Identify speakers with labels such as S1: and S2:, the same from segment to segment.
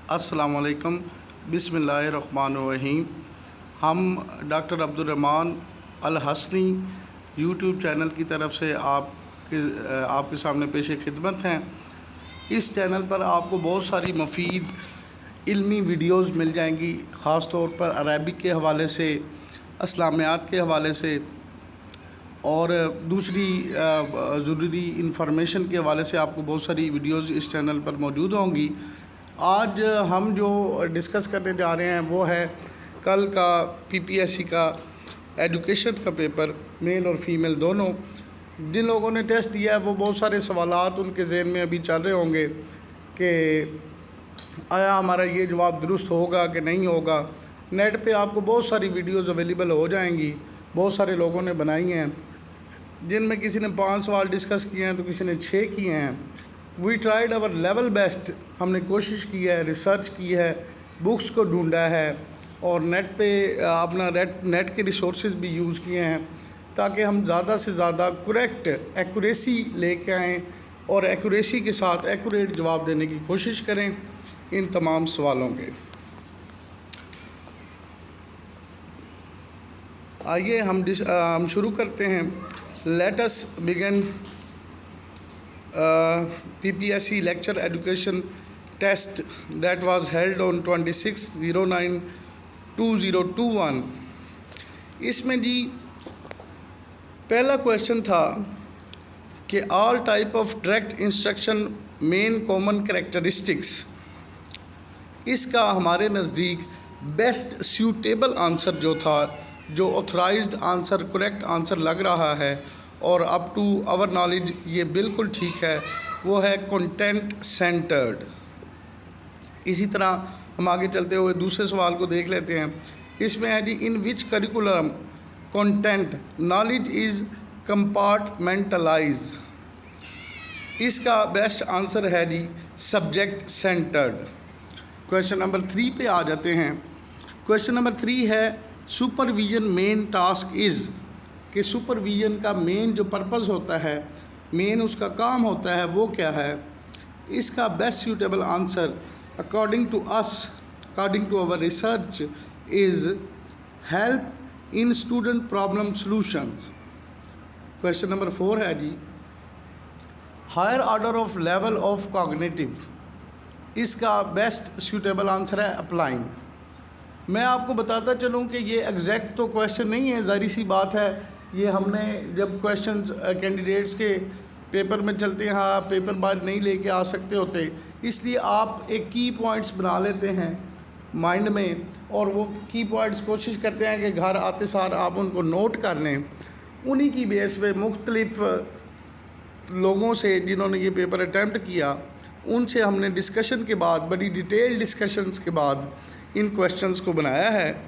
S1: अस्सलामुअलैकुम, बिस्मिल्लाहिर्रहमानिर्रहीम। हम डॉक्टर अब्दुर्रहमान अल हसनी यूट्यूब चैनल की तरफ से आपके सामने पेश खिदमत हैं। इस चैनल पर आपको बहुत सारी मुफीद इल्मी वीडियोज़ मिल जाएंगी, ख़ास तौर पर अरबिक के हवाले से, इस्लामियात के हवाले से और दूसरी ज़रूरी इंफॉर्मेशन के हवाले से आपको बहुत सारी वीडियोज़ इस चैनल पर मौजूद होंगी। आज हम जो डिस्कस करने जा रहे हैं वो है कल का पीपीएससी का एजुकेशन का पेपर, मेल और फीमेल दोनों। जिन लोगों ने टेस्ट दिया है वो बहुत सारे सवालात उनके जहन में अभी चल रहे होंगे कि आया हमारा ये जवाब दुरुस्त होगा कि नहीं होगा। नेट पे आपको बहुत सारी वीडियोज़ अवेलेबल हो जाएंगी, बहुत सारे लोगों ने बनाई हैं, जिनमें किसी ने 5 सवाल डिस्कस किए हैं तो किसी ने 6 किए हैं। We tried our level best, हमने कोशिश की है, रिसर्च की है, बुक्स को ढूंढा है और नेट पे अपना नेट के रिसोर्सेज भी यूज़ किए हैं ताकि हम ज़्यादा से ज़्यादा करेक्ट एक्यूरेसी लेके आएँ और एक्यूरेसी के साथ एक्यूरेट जवाब देने की कोशिश करें इन तमाम सवालों के। आइए हम शुरू करते हैं। Let us begin PPSC lecture education test that was held on 26/09/2021। इसमें जी पहला क्वेश्चन था कि all type of direct instruction main common characteristics. इसका हमारे नज़दीक बेस्ट सूटेबल आंसर जो था, जो ऑथराइज्ड आंसर, करेक्ट आंसर लग रहा है और अप टू आवर नॉलेज ये बिल्कुल ठीक है, वो है कंटेंट सेंटर्ड। इसी तरह हम आगे चलते हुए दूसरे सवाल को देख लेते हैं। इसमें है जी, in which curriculum content knowledge is compartmentalize. इसका बेस्ट आंसर है जी सब्जेक्ट सेंटर्ड। क्वेश्चन नंबर 3 पे आ जाते हैं। क्वेश्चन नंबर 3 है सुपरविजन मेन टास्क इज़, कि सुपरविजन का मेन जो पर्पज़ होता है, मेन उसका काम होता है, वो क्या है। इसका best suitable answer according to us, according to our research is help in student problem solutions. Question number 4 है जी higher order of level of cognitive. इसका बेस्ट सूटेबल आंसर है अप्लाइंग। मैं आपको बताता चलूँ कि ये एग्जैक्ट तो क्वेश्चन नहीं है, ज़ाहिर सी बात है, ये हमने जब क्वेश्चन कैंडिडेट्स के पेपर में चलते हैं, हाँ पेपर बाहर नहीं लेके आ सकते होते, इसलिए आप एक की पॉइंट्स बना लेते हैं माइंड में और वो की पॉइंट्स कोशिश करते हैं कि घर आते सार आप उनको नोट कर लें। उन्हीं की बेस पे मुख्तलिफ लोगों से जिन्होंने ये पेपर अटैम्प्ट किया, उनसे हमने डिस्कशन के बाद, बड़ी डिटेल डिस्कशंस के बाद इन क्वेश्चंस को बनाया है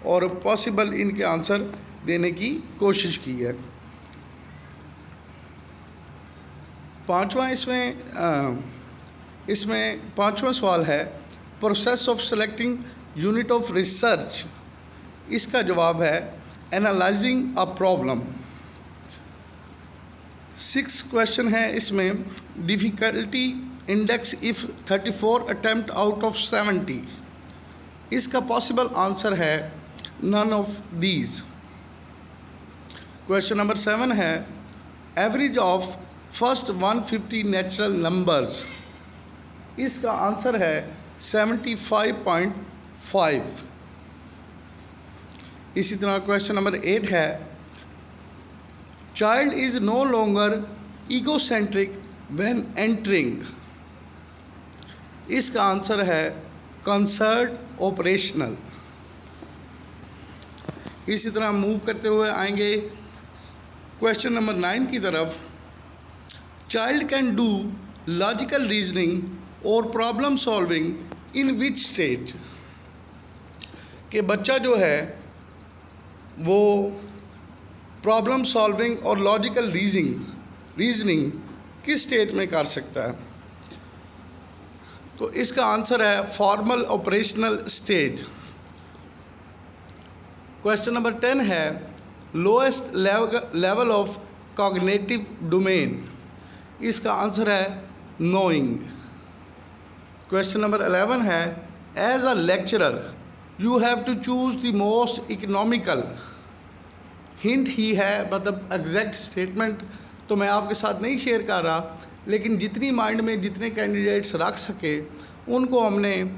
S1: और पॉसिबल इनके आंसर देने की कोशिश की है। इसमें पांचवा सवाल है process of selecting unit of research. इसका जवाब है एनालाइजिंग अ प्रॉब्लम। 6 क्वेश्चन है इसमें। Difficulty index if 34 attempt out of 70। इसका पॉसिबल आंसर है none of these. Question number 7 है average of first 150 natural numbers. इसका आंसर है 75.5। इसी तरह क्वेश्चन नंबर 8 है child is no longer egocentric when entering. इसका आंसर है कंसर्ट ऑपरेशनल। इसी तरह मूव करते हुए आएंगे क्वेश्चन नंबर 9 की तरफ। Child can do logical reasoning और problem solving in which stage. कि बच्चा जो है वो प्रॉब्लम सॉल्विंग और लॉजिकल रीजनिंग किस स्टेज में कर सकता है। तो इसका आंसर है formal operational stage. Question number 10 है lowest level of cognitive domain. इसका आंसर है नोइंग। क्वेश्चन नंबर 11 है as a lecturer you have to choose the most economical. Hint ही है, मतलब एग्जैक्ट स्टेटमेंट तो मैं आपके साथ नहीं शेयर कर रहा, लेकिन जितनी माइंड में जितने कैंडिडेट्स रख सके उनको हमने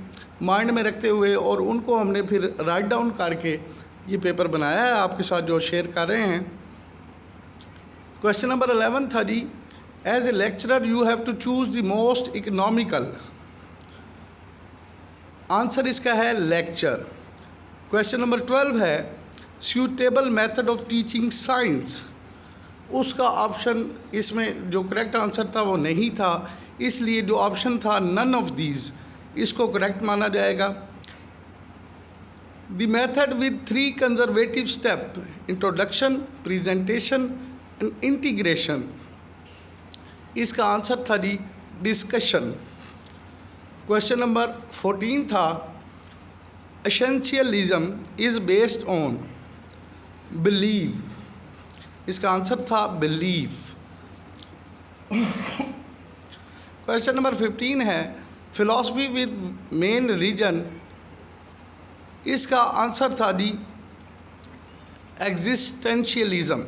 S1: माइंड में रखते हुए और उनको हमने फिर राइट डाउन करके ये पेपर बनाया है, आपके साथ जो शेयर कर रहे हैं। क्वेश्चन नंबर 11 था जी as a lecturer you have to choose the most economical. Answer इसका है लेक्चर। क्वेश्चन नंबर 12 है suitable method of teaching science. उसका ऑप्शन इसमें जो करेक्ट आंसर था वो नहीं था, इसलिए जो ऑप्शन था नन ऑफ दीज इसको करेक्ट माना जाएगा। The method with 3 conservative step introduction, presentation and integration. इसका आंसर था जी डिस्कशन। क्वेश्चन नंबर 14 था essentialism is based on believe. इसका आंसर था बिलीव। क्वेश्चन नंबर 15 है फिलॉसफी विद मेन रीजन। इसका आंसर था जी एग्जिस्टेंशियलिज्म।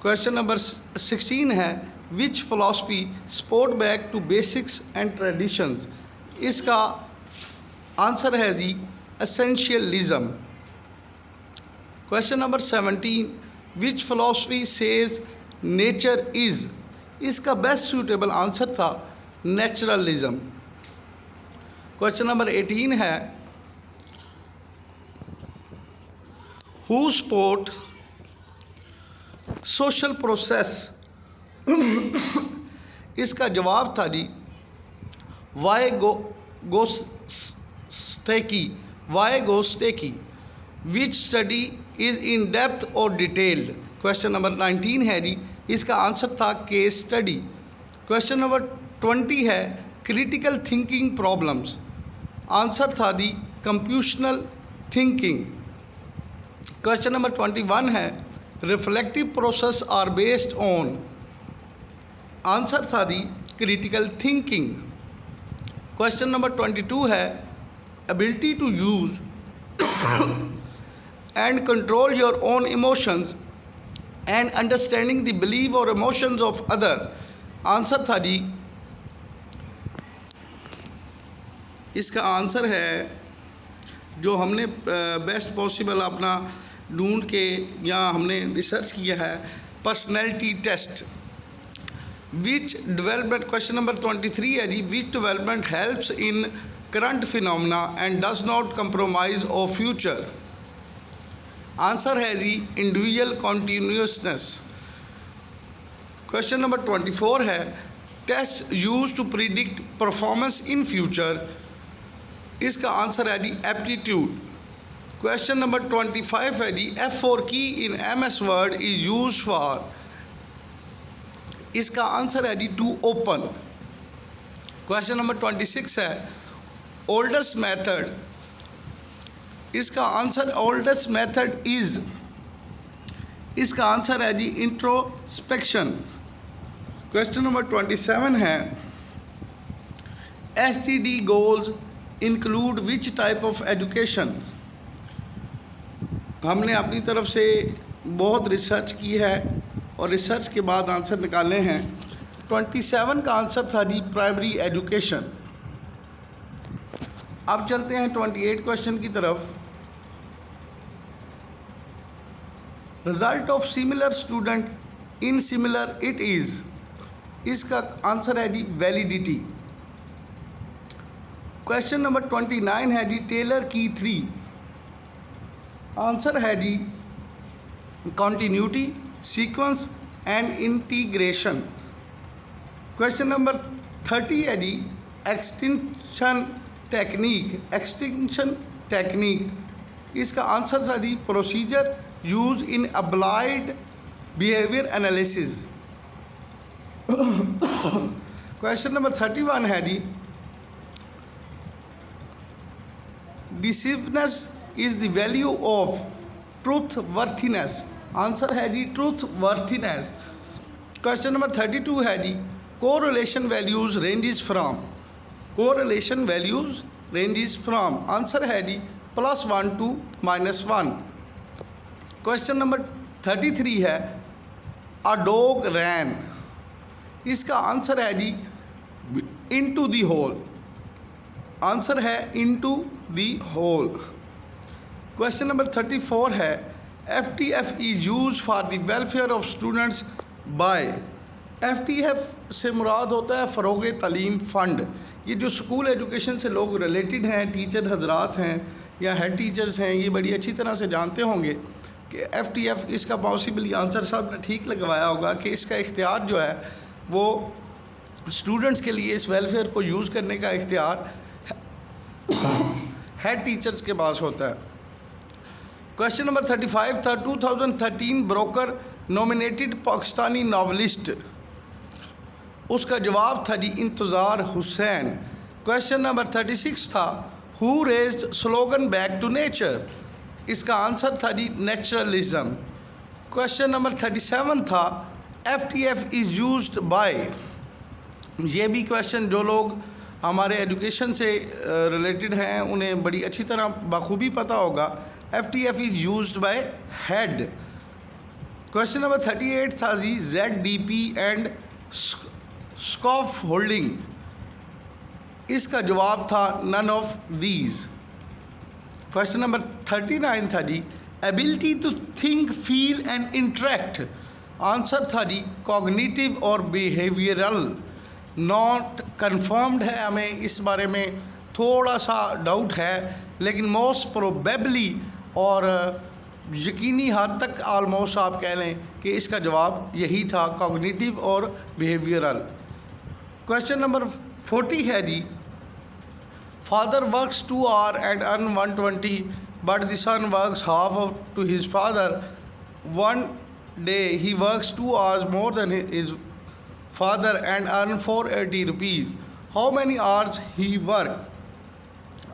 S1: क्वेश्चन नंबर 16 है which philosophy support back to basics and traditions. इसका आंसर है जी essentialism. Question number 17 which philosophy says nature is. इसका बेस्ट सूटेबल आंसर था नेचुरलिज्म। क्वेश्चन नंबर 18 है हु सपोर्ट सोशल प्रोसेस। इसका जवाब था जी वाइगोस्टेकी। विच स्टडी इज़ इन डेप्थ और डिटेल्ड। क्वेश्चन नंबर 19 है जी, इसका आंसर था केस स्टडी। क्वेश्चन नंबर 20 है क्रिटिकल थिंकिंग प्रॉब्लम्स। आंसर था the computational thinking. Question number 21 है reflective process are based on. Answer था the critical thinking. Question number 22 है ability to use and control your own emotions and understanding the believe और emotions of other. Answer था जी, इसका answer है जो हमने बेस्ट पॉसिबल अपना ढूंढ के या हमने रिसर्च किया है personality test. Which development. Question number 23 है जी which development helps in current phenomena and does not compromise of future. Answer है जी इंडिविजुअल कॉन्टीन्यूसनेस। क्वेश्चन नंबर 24 है test use to predict performance in future. इसका answer है जी aptitude. Question number 25 है जी F4 की इन MS word is use for. इसका answer है जी टू ओपन। क्वेश्चन नंबर 26 है ओल्डेस्ट मेथड। इसका आंसर ओल्डेस्ट मेथड इज। इसका आंसर है जी इंट्रोस्पेक्शन। क्वेश्चन नंबर 27 है STD goals include which type of education. हमने अपनी तरफ से बहुत रिसर्च की है और रिसर्च के बाद आंसर निकाले हैं। 27 का आंसर था जी प्राइमरी एजुकेशन। अब चलते हैं 28 क्वेश्चन की तरफ। Result of similar student in similar it is. इसका आंसर है जी वैलिडिटी। क्वेश्चन नंबर 29 है जी टेलर की 3। आंसर है जी continuity, sequence and integration. Question number 30 है जी एक्सटिंक्शन टेक्निक। इसका आंसर है जी procedure use in applied behaviour analysis. Question number 31 है जी decisiveness is the value of truth worthiness. Answer है जी ट्रूथ वर्थीनेस। क्वेश्चन नंबर 32 है जी correlation values ranges from. Correlation values ranges from, answer है जी +1 to -1। क्वेश्चन नंबर 33 है a dog रैन, इसका आंसर है जी इनटू दी होल, आंसर है into the hole. Question number 34 है FTF is use for the welfare of students by, FTF से मुराद होता है फ़रोग़ तालीम फ़ंड। ये जो स्कूल एजुकेशन से लोग रिलेटेड हैं, टीचर हजरात हैं या हेड टीचर्स हैं, ये बड़ी अच्छी तरह से जानते होंगे कि FTF, इसका पॉसिबली आंसर साहब ने ठीक लगवाया होगा कि इसका इख्तियार जो है वो स्टूडेंट्स के लिए इस वेलफेयर को यूज़ करने का इख्तियार हेड टीचर्स के पास होता है। क्वेश्चन नंबर 35 था 2013 ब्रोकर नॉमिनेटेड पाकिस्तानी नावलिस्ट, उसका जवाब था जी इंतज़ार हुसैन। क्वेश्चन नंबर 36 था who raised slogan back to nature, इसका आंसर था जी नेचुरलिज्म। क्वेश्चन नंबर 37 था FTF इज़ यूज्ड बाय, ये भी क्वेश्चन जो लोग हमारे एजुकेशन से रिलेटेड हैं उन्हें बड़ी अच्छी तरह बखूबी पता होगा। FTF is used by head. Question number 38 था जी ZDP एंड स्कॉफ होल्डिंग, इसका जवाब था none of these. Question number 39 था जी ability to think feel and interact, answer था जी कॉग्निटिव और बिहेवियरल। नॉट कन्फर्म्ड है, हमें इस बारे में थोड़ा सा डाउट है, लेकिन मोस्ट प्रोबेबली और यकीनी हद तक आलमोस्ट आप कह लें कि इसका जवाब यही था, कॉग्निटिव और बिहेवियरल। क्वेश्चन नंबर 40 है जी father works 2 hours and earn 120 but the son works half to his father, one day he works 2 hours more than his father and earn 480 rupees, how many hours he work.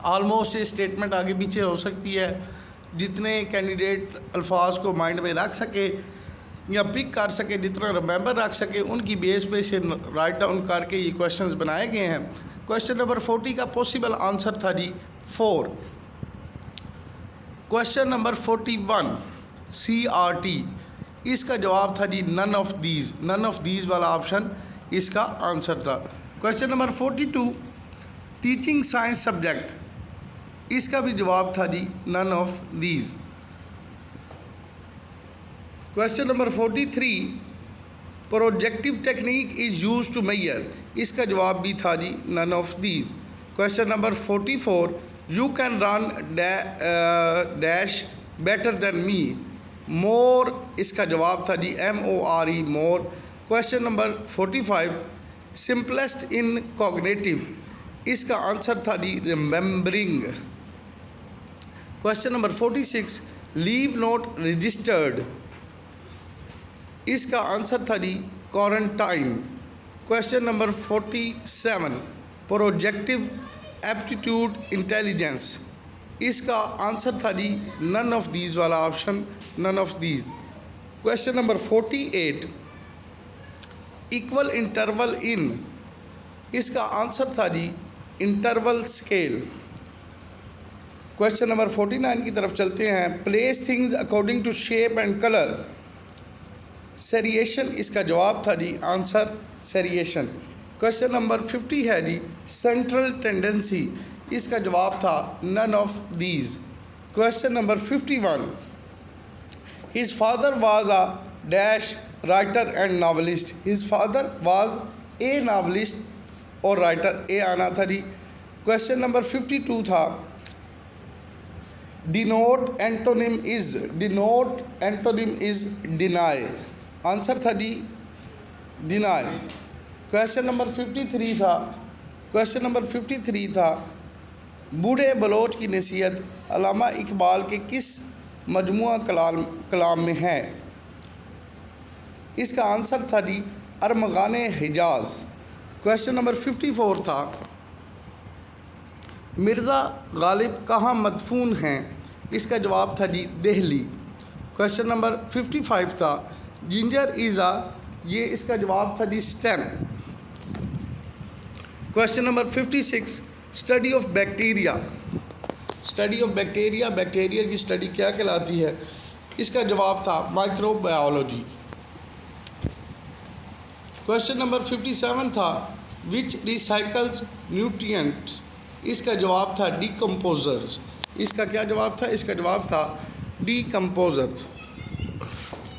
S1: Almost ये statement आगे पीछे हो सकती है, जितने candidate अल्फाज को mind में रख सके या पिक कर सके, जितना रिमेंबर रख सके, उनकी बेस पे से राइट डाउन करके ये क्वेश्चंस बनाए गए हैं। क्वेश्चन नंबर 40 का पॉसिबल आंसर था जी 4। क्वेश्चन नंबर 41 CRT, इसका जवाब था जी none of these, none of these वाला ऑप्शन इसका आंसर था। Question number 42 teaching science subject, इसका भी जवाब था जी none of these. Question number 43 projective technique is use to measure, इसका जवाब भी था जी none of these. Question number 44 you can run dash better than me, more, इसका जवाब था जी MORE, more. Question number 45 simplest in cognitive, इसका आंसर था जी remembering. Question number 46 leave not registered, इसका आंसर था जी quarantine. Question number 47 projective aptitude intelligence, इसका आंसर था जी नन ऑफ दीज वाला option, none of these. Question number 48 equal interval in, इसका आंसर था जी इंटरवल स्केल। क्वेश्चन नंबर 49 की तरफ चलते हैं place things according to shape and colour, seriation, इसका जवाब था जी आंसर सेरिएशन। क्वेश्चन नंबर 50 है जी सेंट्रल टेंडेंसी, इसका जवाब था none of these. Question number 51 his father was a dash writer and novelist, his father was a novelist और राइटर ए आना था जी। क्वेश्चन नंबर 52 था denote antonym is, denote antonym is deny, answer था जी डिनाई। क्वेश्चन नंबर 53 था, question number 53 था बूढ़े बलोच की नसीहत अल्लामा इकबाल के किस मजमुआ कलाम में है, इसका आंसर था जी अरमगाने हिजाज। क्वेश्चन नंबर 54 था मिर्ज़ा गालिब कहाँ मदफून हैं, इसका जवाब था जी दिल्ली। क्वेश्चन नंबर 55 था जिंजर इज़ा, ये इसका जवाब था जी stem. Question number 56, study of bacteria. Study of bacteria, bacteria की स्टडी क्या कहलाती है? इसका जवाब था माइक्रोबायोलॉजी। क्वेश्चन नंबर 57 था विच रिसाइकल्स न्यूट्रिएंट्स। इसका जवाब था डिकम्पोजर्स। इसका क्या जवाब था? इसका जवाब था डिकम्पोजर्स।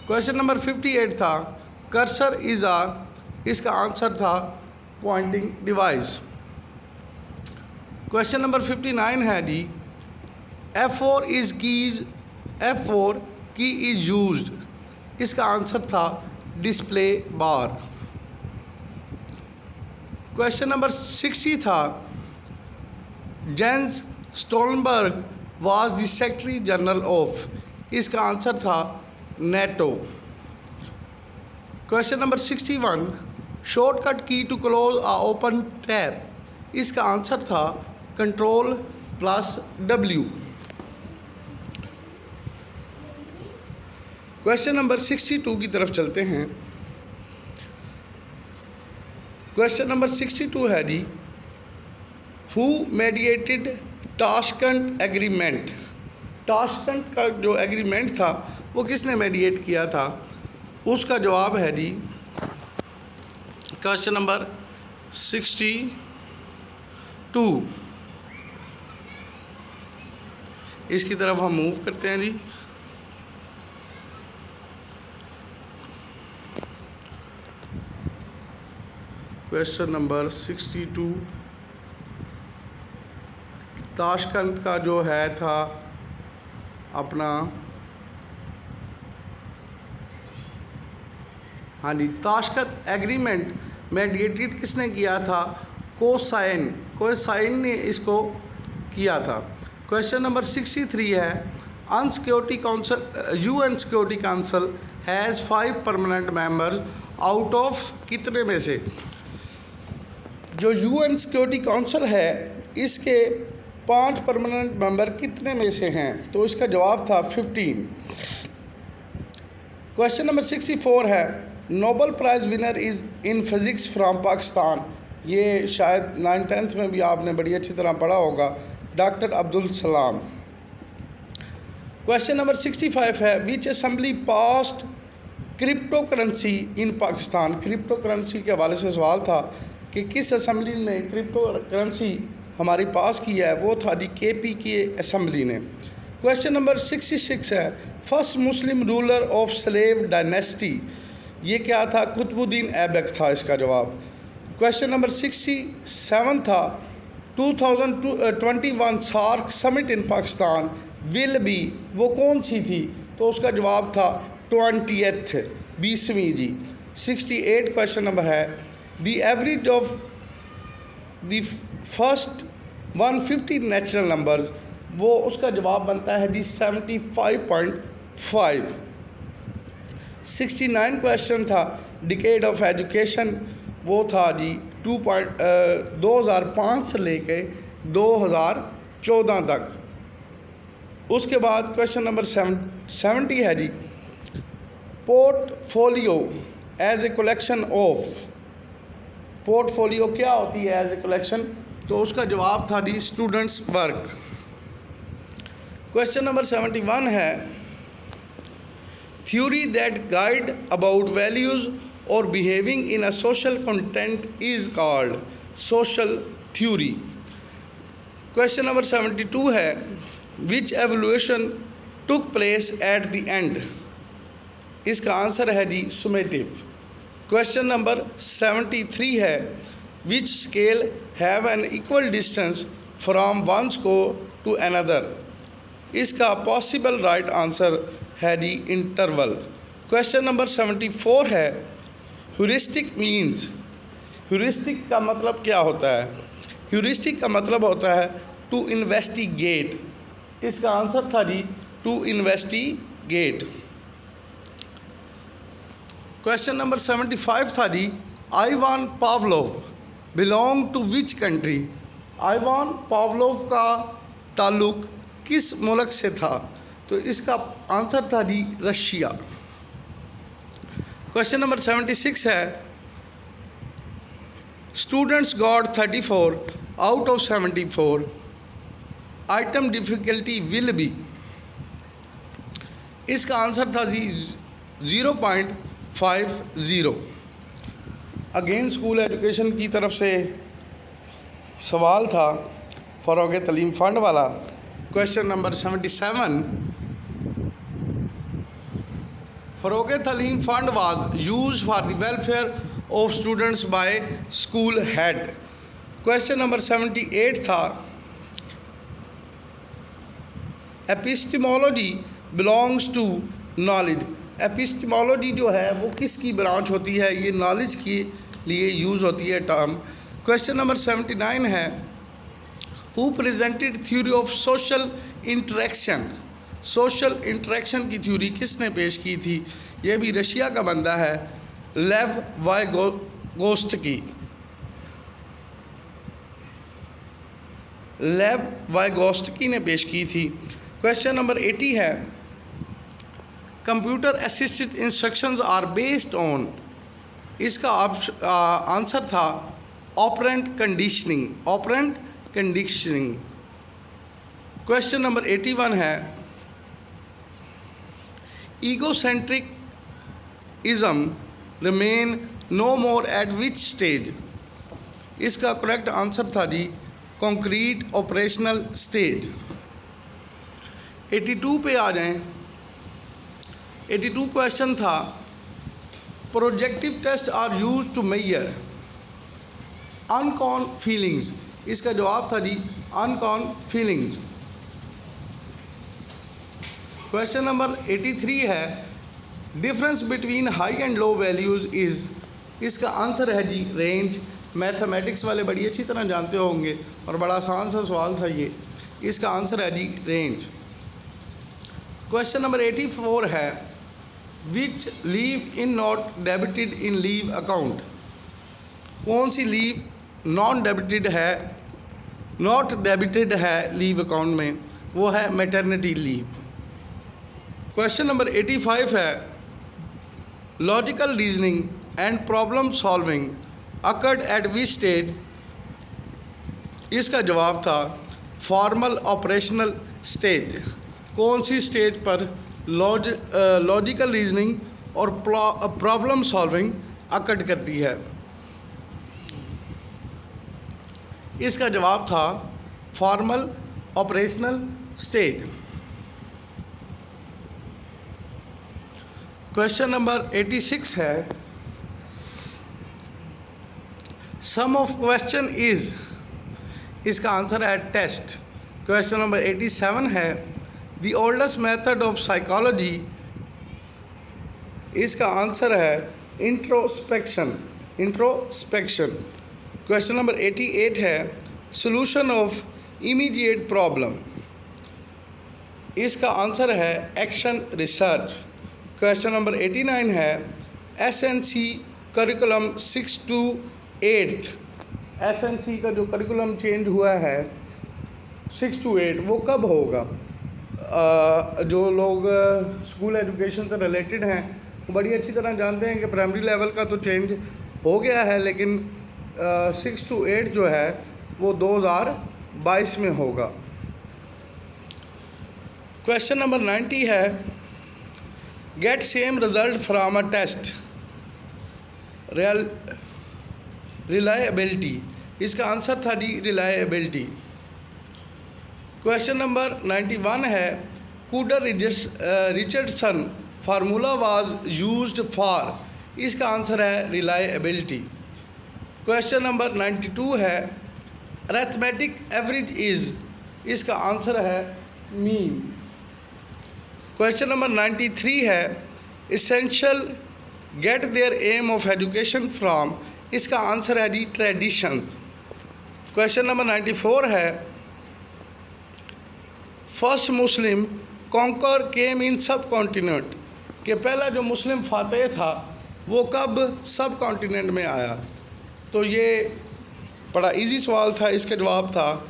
S1: क्वेश्चन नंबर 58 था कर्सर इज अ। इसका आंसर था पॉइंटिंग डिवाइस। क्वेश्चन नंबर 59 है जी F4 is keys, F4 key is used. इसका आंसर था डिस्प्ले बार। क्वेश्चन नंबर 60 था Jens Stoltenberg was the secretary general of. इसका आंसर था NATO. Question number 61, shortcut key to close a open tab. इसका answer था control plus W। Question number 62 की तरफ चलते हैं। क्वेश्चन नंबर 62 है जी who mediated Tashkent agreement. Tashkent का जो एग्रीमेंट था वो किसने मेडिएट किया था? उसका जवाब है जी क्वेश्चन नंबर 62। इसकी तरफ हम मूव करते हैं जी। क्वेश्चन नंबर 62, ताशकंद का जो है था अपना, हाँ जी, ताशकंद एग्रीमेंट मेडिएटेड किसने किया था? कोसाइन ने इसको किया था। क्वेश्चन नंबर 63 है UN security council has 5 permanent members out of कितने में से? जो UN सिक्योरिटी काउंसिल है इसके 5 परमानेंट मेंबर कितने में से हैं? तो इसका जवाब था 15। क्वेश्चन नंबर 64 है Nobel prize winner is in physics from Pakistan. ये शायद 9th-10th में भी आपने बड़ी अच्छी तरह पढ़ा होगा, doctor Abdul Salam. Question number 65 है which assembly passed crypto currency in Pakistan. Crypto currency के हवाले से सवाल था कि किस असेंबली ने क्रिप्टो करेंसी हमारी पास की है? वो था दी KP की असेंबली ने। क्वेश्चन नंबर 66 है first Muslim ruler of slave dynasty. ये क्या था? कुतुबुद्दीन ऐबक था इसका जवाब। क्वेश्चन नंबर 67 था 2021 SAARC summit in Pakistan will be, वो कौन सी थी? तो उसका जवाब था 20th 20वीं जी। 68 क्वेश्चन नंबर है the average of the first 150 natural numbers. वो उसका जवाब बनता है जी 75.5। 69 क्वेश्चन था डिकेड ऑफ एजुकेशन। वो था जी 2005 से लेके 2014 तक। उसके बाद क्वेश्चन नंबर 70 है जी portfolio as a collection of. Portfolio क्या होती है एज ए कलेक्शन? तो उसका जवाब था जी स्टूडेंट्स वर्क। क्वेश्चन नंबर 71 है theory that guide about values और behaving in a social content is called social theory. Question number 72 है which evolution took place at the end. इसका आंसर है जी सुमेटिव। क्वेश्चन नंबर 73 है which scale have an equal distance from one score to another. इसका possible right answer है जी interval. Question number 74 है heuristic means. Heuristic का मतलब क्या होता है? ह्यूरिस्टिक का मतलब होता है टू इन्वेस्टिगेट। इसका आंसर था जी टू इन्वेस्टिगेट। क्वेश्चन नंबर 75 था जी Ivan Pavlov belong to which country. Ivan Pavlov का ताल्लुक किस मुल्क से था? तो इसका आंसर था जी रशिया। क्वेश्चन नंबर 76 है students got 34 out of 74, item difficulty will be, इसका आंसर था जी 0.50। अगेन स्कूल एजुकेशन की तरफ से सवाल था फ़रोग़ तलीम फ़ंड वाला। Question number 77, Farogh Taleem fund was use for the welfare of students by school head. Question number 78 था epistemology belongs to knowledge. Epistemology जो है वो किसकी ब्रांच होती है? ये नॉलेज के लिए यूज़ होती है टर्म। क्वेश्चन नंबर 79 है who presented theory of social interaction. Social interaction की थ्योरी किसने पेश की थी? ये भी रशिया का बंदा है, लेव वाइगोत्स्की। लेव वाइगोत्स्की ने पेश की थी। क्वेश्चन नंबर 80 है computer assisted instructions are based on, इसका आंसर था operant conditioning. Operant conditioning. Question number 81 है egocentric ism remain no more at which stage, इसका करेक्ट आंसर था जी कॉन्क्रीट ऑपरेशनल स्टेज। 82 पे आ जाएं। 82 क्वेश्चन था projective test are use to measure uncon feelings, इसका जवाब था जी अनकॉन फीलिंग्स। क्वेश्चन नंबर 83 है difference between high and low values is, इसका आंसर है जी रेंज। मैथमेटिक्स वाले बड़ी अच्छी तरह जानते होंगे और बड़ा आसान सा सवाल था ये, इसका आंसर है जी रेंज। क्वेश्चन नंबर 84 है which leave in not debited in leave account, कौन सी लीव नॉन डेबिटेड है, नॉट डेबिटेड है लीव अकाउंट में? वो है मैटरनिटी लीव। क्वेश्चन नंबर 85 है logical reasoning and problem solving occurred at which stage, इसका जवाब था फॉर्मल ऑपरेशनल स्टेज। कौन सी स्टेज पर लॉजिकल रीजनिंग और प्रॉब्लम सॉल्विंग अकर्ड करती है? इसका जवाब था formal operational stage. Question number 86 है सम ऑफ क्वेश्चन इज, इसका आंसर है टेस्ट। क्वेश्चन नंबर 87 है the oldest method of psychology, इसका आंसर है इंट्रोस्पेक्शन। इंट्रोस्पेक्शन। क्वेश्चन नंबर 88 है सॉल्यूशन ऑफ इमीडिएट प्रॉब्लम, इसका आंसर है एक्शन रिसर्च। क्वेश्चन नंबर 89 है SNC करिकुलम 6 to 8, SNC का जो करिकुलम चेंज हुआ है 6 to 8 वो कब होगा? जो लोग स्कूल एजुकेशन से रिलेटेड हैं वो बड़ी अच्छी तरह जानते हैं कि प्राइमरी लेवल का तो चेंज हो गया है, लेकिन 6 to 8 जो है वो 2022 में होगा। क्वेश्चन नंबर 90 है get same result from a test reliability, इसका आंसर था जी रिलायबिलिटी। क्वेश्चन नंबर 91 है Kuder Richardson formula was used for, इसका आंसर है रिलायबिलिटी। क्वेश्चन नंबर 92 है अरिथमेटिक एवरेज इज़, इसका आंसर है मीन। क्वेश्चन नंबर 93 है essential get their aim of education from, इसका आंसर है जी ट्रेडिशन। क्वेश्चन नंबर 94 है फर्स्ट मुस्लिम कॉन्कर केम इन सब कॉन्टिनेंट, कि पहला जो मुस्लिम फातेह था वो कब सब कॉन्टिनेंट में आया? तो ये बड़ा इजी सवाल था, इसका जवाब था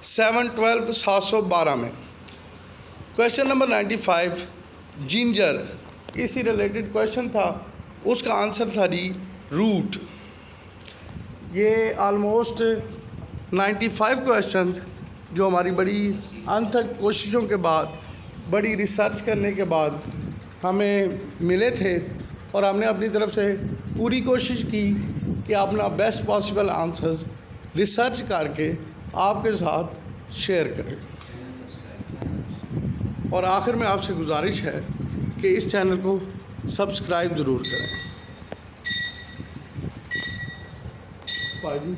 S1: 7/12/712 में। क्वेश्चन नंबर 95 जिंजर, इसी रिलेटेड क्वेश्चन था, उसका आंसर था जी रूट। ये आलमोस्ट 95 क्वेश्चंस जो हमारी बड़ी अनथक कोशिशों के बाद, बड़ी रिसर्च करने के बाद हमें मिले थे, और हमने अपनी तरफ से पूरी कोशिश की कि अपना बेस्ट पॉसिबल आंसर्स रिसर्च करके आपके साथ शेयर करें। और आखिर में आपसे गुजारिश है कि इस चैनल को सब्सक्राइब ज़रूर करें। भाई जी